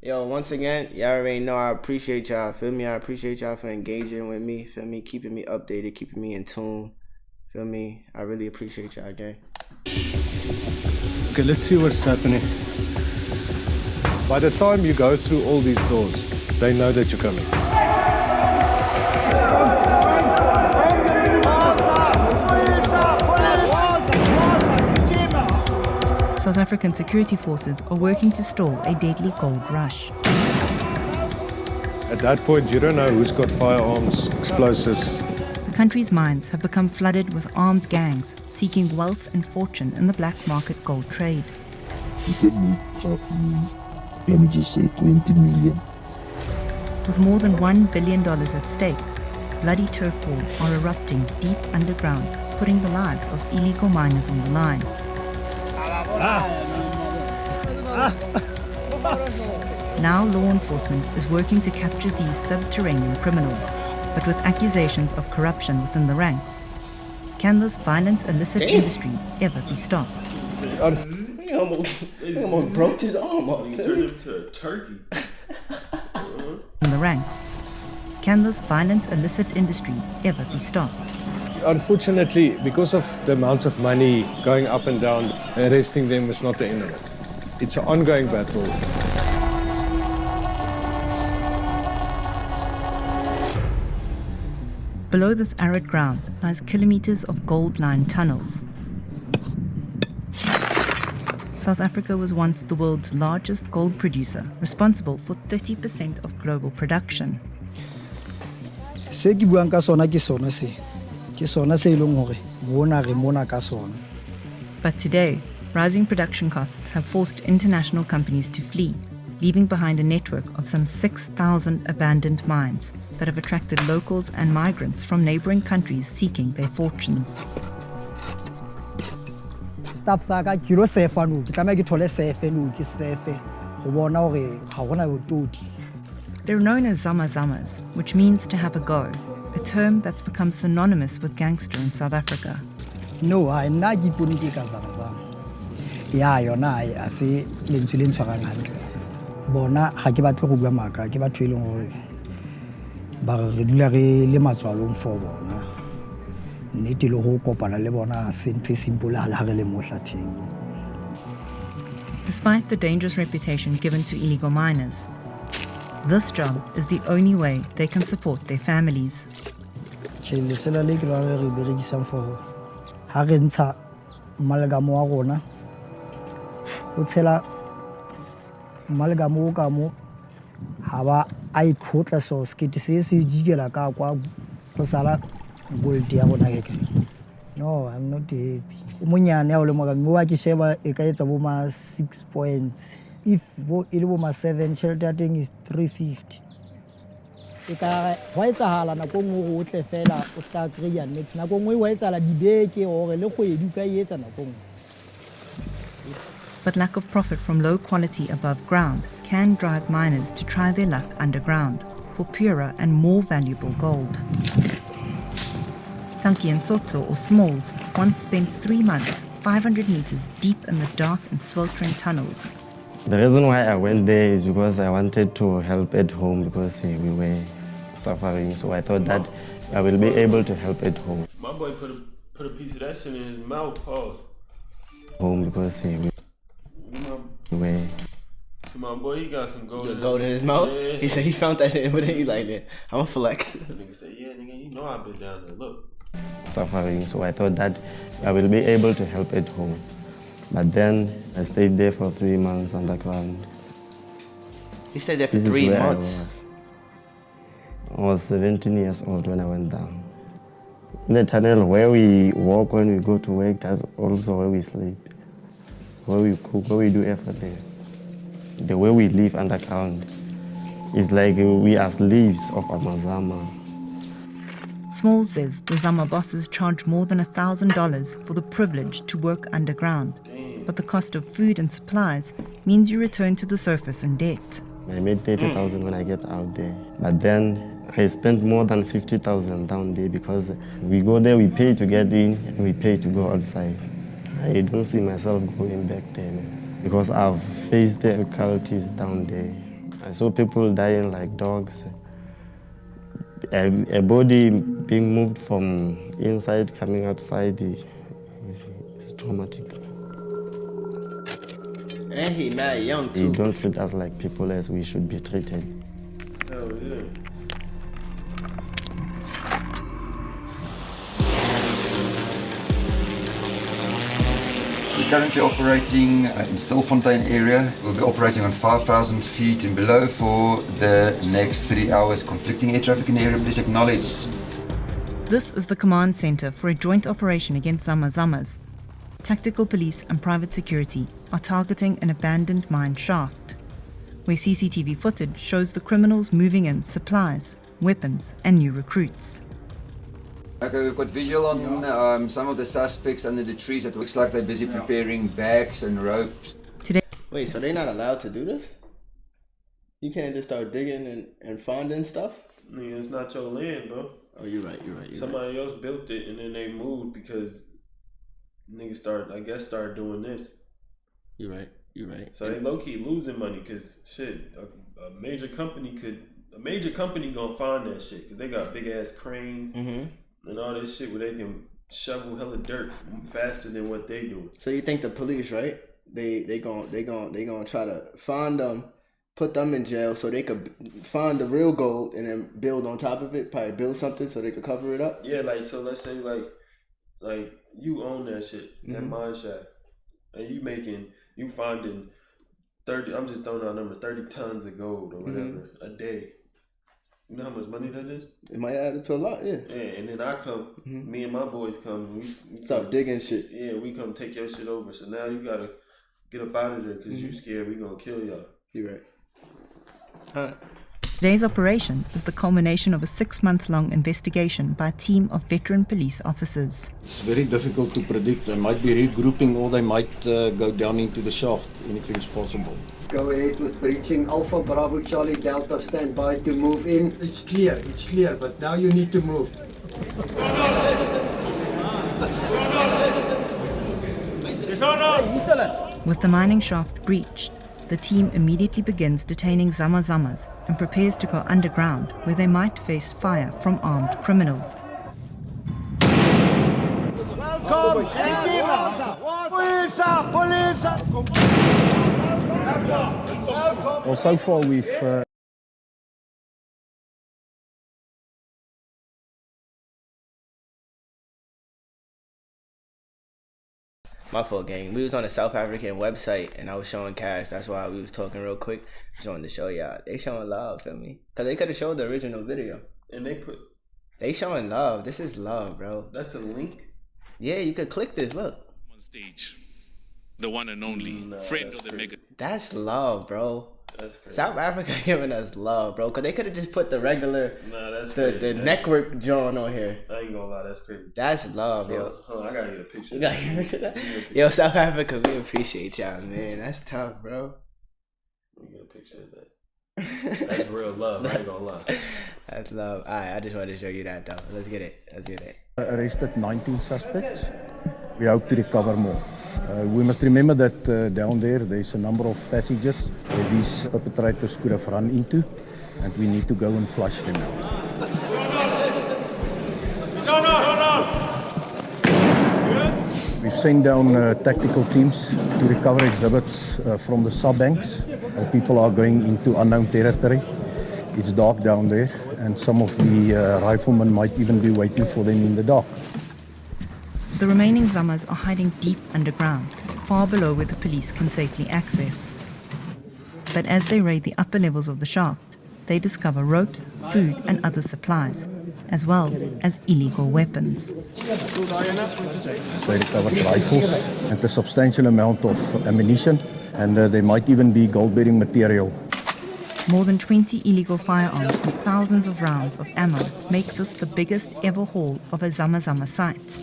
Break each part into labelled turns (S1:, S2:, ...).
S1: Yo, once again, y'all already know I appreciate y'all, feel me? I appreciate y'all for engaging with me, feel me? Keeping me updated, keeping me in tune, feel me? I really appreciate y'all, gang.
S2: Okay, let's see what's happening. By the time you go through all these doors, they know that you're coming.
S3: South African security forces are working to stall a deadly gold rush.
S2: At that point, you don't know who's got firearms, explosives.
S3: The country's mines have become flooded with armed gangs seeking wealth and fortune in the black market gold trade.
S4: You can make half a million. Let me just say 20 million.
S3: With more than $1 billion at stake, bloody turf wars are erupting deep underground, putting the lives of illegal miners on the line. Now law enforcement is working to capture these subterranean criminals, but with accusations of corruption within the ranks. Can this violent illicit industry ever be stopped?
S1: He almost broke his arm off.
S5: He turned him to a turkey.
S3: In the ranks. Can this violent illicit industry ever be stopped?
S2: Unfortunately, because of the amount of money going up and down, arresting them is not the end of it. It's an ongoing battle.
S3: Below this arid ground lies kilometers of gold-lined tunnels. South Africa was once the world's largest gold producer, responsible for 30% of global production. But today, rising production costs have forced international companies to flee, leaving behind a network of some 6,000 abandoned mines that have attracted locals and migrants from neighboring countries seeking their fortunes. They're known as Zama-Zamas, which means to have a go, a term that's become synonymous with gangster in South Africa.
S6: No, I'm not going to Zama-Zama. Yeah, you're not. I say, Linsulin Sarangand. Bona, Hakibat Rugamaka, Hakibat Willing, but regularly Limasalum for Bona. Nitilo Hopana Lebona, Sinti Simple Alharele Mosating.
S3: Despite the dangerous reputation given to illegal miners, this job is the only way they can support their families.
S6: No, I'm not happy. Munyane ya ulemoga mwa kisheba ikaetsa boma 6 points. If it boma 7, shelter thing is 350. Ita waitsa hala na go ngwe o tle fela o ska kry next na go ngwe waitsa la dibeke o le kgwedi ka etsa na go.
S3: But lack of profit from low quality above ground can drive miners to try their luck underground for purer and more valuable gold. Tanki and Sotso, or Smalls, once spent 3 months, 500 meters deep in the dark and sweltering tunnels.
S7: The reason why I went there is because I wanted to help at home because we were suffering. So I thought that I will be able to help at home.
S5: My boy put a piece of that shit in his mouth, pause.
S7: Home because we were.
S5: So my boy, he got some gold.
S1: Gold in his mouth?
S5: Yeah.
S1: He said he found that shit, but then he's like, I'm a flex.
S5: The nigga said, yeah, nigga, you know I've been down there, look.
S7: Suffering, so I thought that I will be able to help at home. But then I stayed there for 3 months underground.
S1: He stayed there for 3 months?
S7: I was 17 years old when I went down. In the tunnel where we walk when we go to work, that's also where we sleep, where we cook, where we do everything. The way we live underground is like we are slaves of Amazama.
S3: Small says the Zama bosses charge more than $1,000 for the privilege to work underground. But the cost of food and supplies means you return to the surface in debt.
S7: I made 30,000 when I get out there. But then I spent more than 50,000 down there because we go there, we pay to get in, and we pay to go outside. I don't see myself going back there, man, because I've faced the difficulties down there. I saw people dying like dogs. A body being moved from inside, coming outside is traumatic.
S1: And he mad young too.
S7: They don't treat us like people as we should be treated.
S5: Hell yeah.
S8: We're currently operating in Stilfontein area. We'll be operating on 5,000 feet and below for the next 3 hours. Conflicting air traffic in the area, please acknowledge.
S3: This is the command center for a joint operation against Zama Zamas. Tactical police and private security are targeting an abandoned mine shaft, where CCTV footage shows the criminals moving in supplies, weapons, and new recruits.
S8: Okay, we've got visual on some of the suspects under the trees. It looks like they're busy preparing bags and ropes.
S3: Today,
S1: Wait, so they're not allowed to do this? You can't just start digging and finding stuff?
S5: Nigga, it's not your land, bro.
S1: Oh, you're right.
S5: Somebody else built it and then they moved because niggas started doing this.
S1: You're right.
S5: So they low key losing money because shit, a major company gonna find that shit because they got big ass cranes and all this shit where they can shovel hella dirt faster than what they do.
S1: So you think the police, right? They gonna try to find them, put them in jail so they could find the real gold and then build on top of it, probably build something so they could cover it up?
S5: Yeah, like, so let's say like you own that shit, that mine shaft, and you finding 30, I'm just throwing out numbers, 30 tons of gold or whatever a day. You know how much money that is?
S1: It might add up to a lot, yeah.
S5: Yeah, and then I come, me and my boys come, we
S1: start digging shit.
S5: Yeah, we come take your shit over. So now you gotta get up out of there because you scared we gonna kill y'all.
S1: You're right. Alright.
S3: today's operation is the culmination of a 6-month-long investigation by a team of veteran police officers.
S9: It's very difficult to predict. They might be regrouping or they might go down into the shaft. Anything's possible.
S10: Go ahead with breaching. Alpha Bravo Charlie Delta, stand by to move in.
S11: It's clear, but now you need to move.
S3: With the mining shaft breached, the team immediately begins detaining Zama Zamas and prepares to go underground where they might face fire from armed criminals.
S9: Well, so far we've
S1: My fault, gang. We was on a South African website and I was showing Cash. That's why we was talking real quick. Just wanted to show y'all. They showing love, feel me? Cause they could have showed the original video.
S5: And
S1: they showing love. This is love, bro.
S5: That's a link?
S1: Yeah, you could click this, look.
S12: On stage. The one and only friend of the mega.
S1: That's love, bro.
S5: That's crazy.
S1: South Africa giving us love, bro. Cause they could have just put the regular, the network John on here.
S5: I ain't gonna lie, that's crazy.
S1: That's love, yo.
S5: Hold on, I gotta get a picture.
S1: You gotta get a picture of that? Yo, South Africa, we appreciate y'all, man. That's tough, bro.
S5: Let me get a picture of that. That's real love, I ain't gonna lie.
S1: That's love. Alright, I just wanted to show you that though. Let's get it.
S9: arrested 19 suspects. We hope to recover more. We must remember that down there's a number of passages where these perpetrators could have run into, and we need to go and flush them out. We've sent down tactical teams to recover exhibits from the sub-banks. People are going into unknown territory. It's dark down there, and some of the riflemen might even be waiting for them in the dark.
S3: The remaining Zamas are hiding deep underground, far below where the police can safely access. But as they raid the upper levels of the shaft, they discover ropes, food and other supplies, as well as illegal weapons.
S9: They recovered rifles and a substantial amount of ammunition, and there might even be gold-bearing material.
S3: More than 20 illegal firearms and thousands of rounds of ammo make this the biggest ever haul of a Zama Zama site.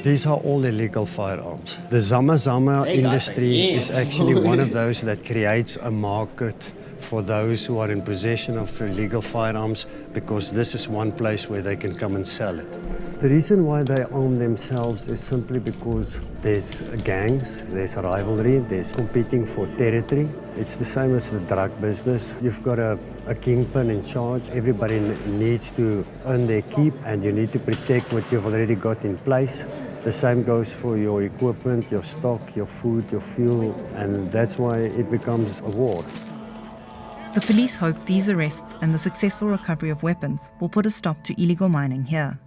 S13: These are all illegal firearms. The Zama Zama industry is actually one of those that creates a market for those who are in possession of illegal firearms, because this is one place where they can come and sell it. The reason why they arm themselves is simply because there's gangs, there's rivalry, there's competing for territory. It's the same as the drug business. You've got a kingpin in charge. Everybody needs to earn their keep, and you need to protect what you've already got in place. The same goes for your equipment, your stock, your food, your fuel, and that's why it becomes a war.
S3: The police hope these arrests and the successful recovery of weapons will put a stop to illegal mining here.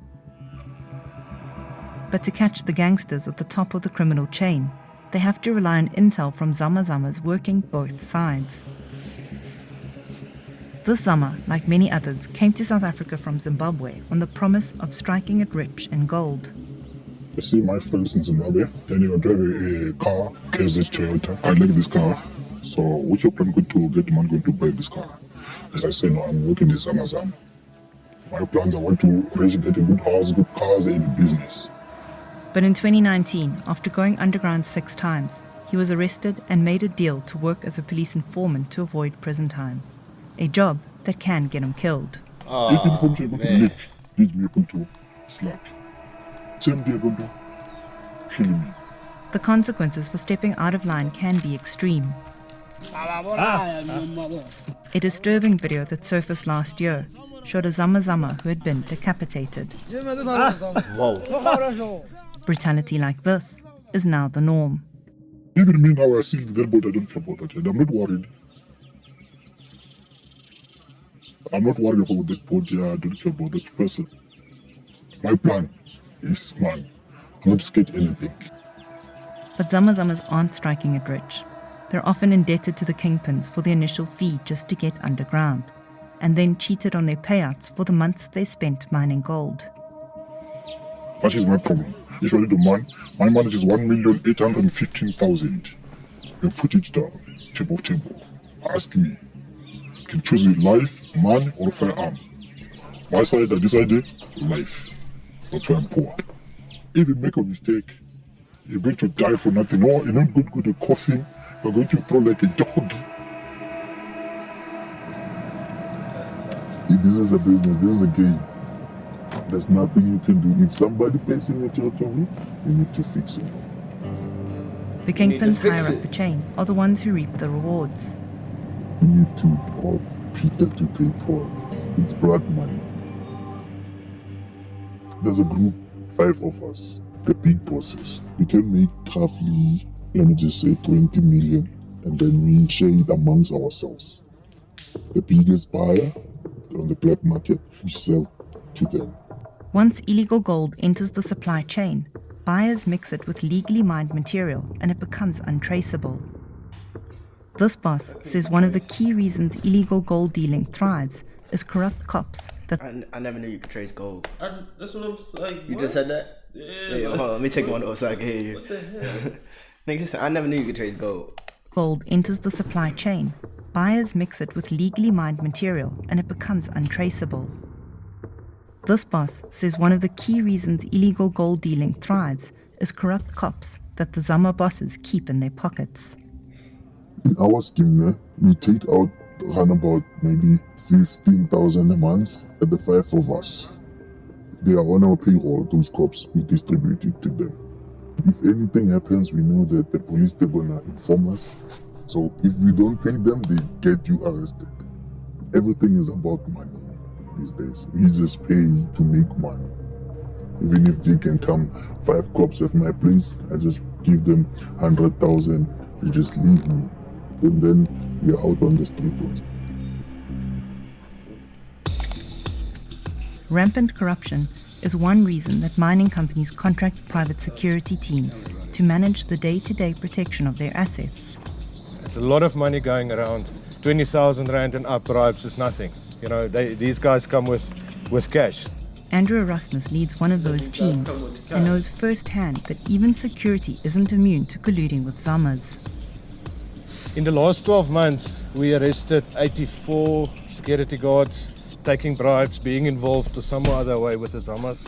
S3: But to catch the gangsters at the top of the criminal chain, they have to rely on intel from Zama Zamas working both sides. This Zama, like many others, came to South Africa from Zimbabwe on the promise of striking it rich in gold.
S4: I see my friends in Zimbabwe, then you drive a car, KZ Toyota. I like this car. So what's your plan going to get man going to buy this car? As I say, no, I'm working in Zama Zama. My plans, I want to really get a good house, good cars, and business.
S3: But in 2019, after going underground 6 times, he was arrested and made a deal to work as a police informant to avoid prison time. A job that can get him killed.
S4: If information going to leak, leads me going to slap. Same day going to kill me.
S3: The consequences for stepping out of line can be extreme. A disturbing video that surfaced last year showed a Zama Zama who had been decapitated.
S1: Whoa.
S3: Brutality like this is now the norm.
S4: Even me now, I see the boat, I don't care about that. And I'm not worried. I'm not worried about that boat, yeah, I don't care about that person. My plan is, man, I'm not scared anything.
S3: But Zama Zamas aren't striking it rich. They're often indebted to the kingpins for the initial fee just to get underground, and then cheated on their payouts for the months they spent mining gold.
S4: That is my problem. Usually the man, my manage is 1,815,000. You put it down, table of table. Ask me, can choose life, man, or firearm? My side, I decided life. That's why I'm poor. If you make a mistake, you're going to die for nothing. No, you're not going to go to the coffin. You're going to throw like a dog. If this is a business, this is a game. There's nothing you can do. If somebody pays in it your way, you need to fix it.
S3: The kingpins higher up the chain are the ones who reap the rewards.
S4: You need to call Peter to pay for it. It's blood money. There's a group, 5 of us, the big bosses. We can make roughly, let me just say 20 million, and then we share it amongst ourselves. The biggest buyer on the black market, we sell to them.
S3: Once illegal gold enters the supply chain, buyers mix it with legally mined material and it becomes untraceable. This boss says one of the key reasons illegal gold dealing thrives is corrupt cops that...
S1: I never knew you could trace gold.
S5: That's what I'm like.
S1: You
S5: what?
S1: just said that?
S5: Yeah.
S1: Hold on, let me take one over so I can hear you.
S5: What the hell?
S1: Nigga, I never knew you could trace gold.
S3: Gold enters the supply chain. Buyers mix it with legally mined material and it becomes untraceable. This boss says one of the key reasons illegal gold dealing thrives is corrupt cops that the Zama bosses keep in their pockets.
S4: In our scheme, we take out around about maybe 15,000 a month at the 5 of us. They are on our payroll, those cops, we distribute it to them. If anything happens, we know that the police, they're gonna inform us. So if we don't pay them, they get you arrested. Everything is about money these days. We just pay to make money. Even if they can come 5 cops at my place, I just give them 100,000, they just leave me. And then we are out on the street.
S3: Rampant corruption is one reason that mining companies contract private security teams to manage the day-to-day protection of their assets.
S2: There's a lot of money going around. 20,000 rand and up bribes is nothing. You know, these guys come with cash.
S3: Andrew Erasmus leads one of those teams and knows firsthand that even security isn't immune to colluding with Zamas.
S2: In the last 12 months, we arrested 84 security guards, taking bribes, being involved to some other way with the Zamas.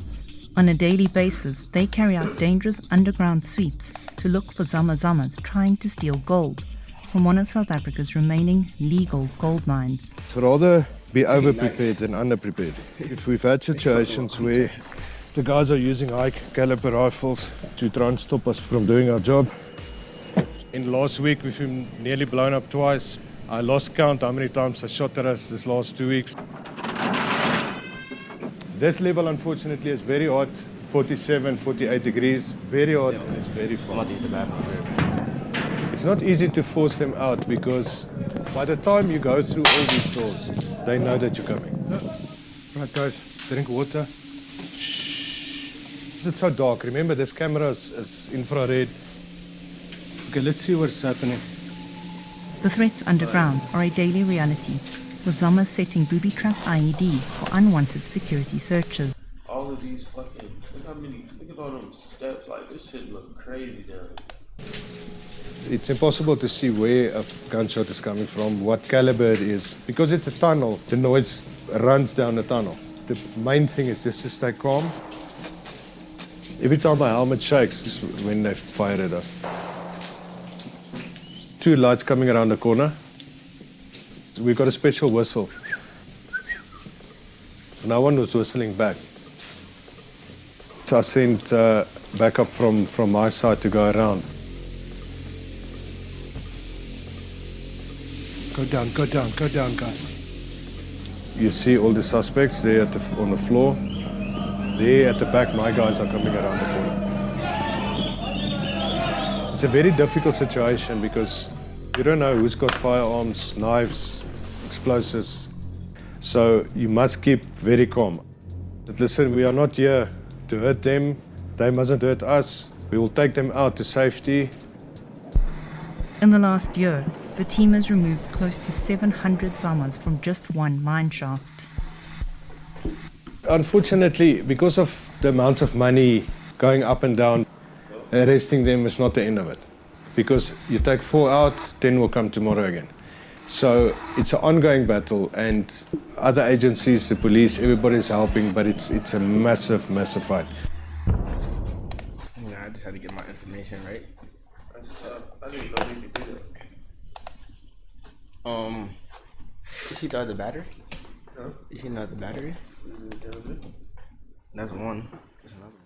S3: On a daily basis, they carry out dangerous underground sweeps to look for Zama Zamas trying to steal gold from one of South Africa's remaining legal gold mines.
S2: I'd rather be over-prepared than under-prepared. If we've had situations where the guys are using high caliber rifles to try and stop us from doing our job, In last week, we've been nearly blown up twice. I lost count how many times I shot at us this last 2 weeks. This level, unfortunately, is very hot. 47, 48 degrees. Very hot. It's very fun. It's not easy to force them out because by the time you go through all these doors, they know that you're coming. Right, guys, drink water. Shh. It's so dark. Remember, this camera is infrared. Okay, let's see what's happening.
S3: The threats underground are a daily reality, with Zama setting booby-trapped IEDs for unwanted security searches.
S5: All of these fucking, look at all them steps, like this shit look crazy down here.
S2: It's impossible to see where a gunshot is coming from, what caliber it is. Because it's a tunnel, the noise runs down the tunnel. The main thing is just to stay calm. Every time my helmet shakes is when they fire at us. 2 lights coming around the corner. We've got a special whistle. No one was whistling back. So I sent backup from my side to go around. Go down, guys. You see all the suspects there on the floor. There at the back, my guys are coming around the corner. It's a very difficult situation because you don't know who's got firearms, knives, explosives. So you must keep very calm. But listen, we are not here to hurt them. They mustn't hurt us. We will take them out to safety.
S3: In the last year, the team has removed close to 700 Zamas from just one mine shaft.
S2: Unfortunately, because of the amount of money going up and down, arresting them is not the end of it. Because you take 4 out, 10 will come tomorrow again. So it's an ongoing battle, and other agencies, the police, everybody's helping, but it's a massive, massive fight.
S1: Yeah, I just had to get my information right.
S5: That's tough. I didn't know you could do that.
S1: Is she the battery?
S5: Huh?
S1: Is she not the battery?
S5: Is it down there?
S1: That's one. There's another one.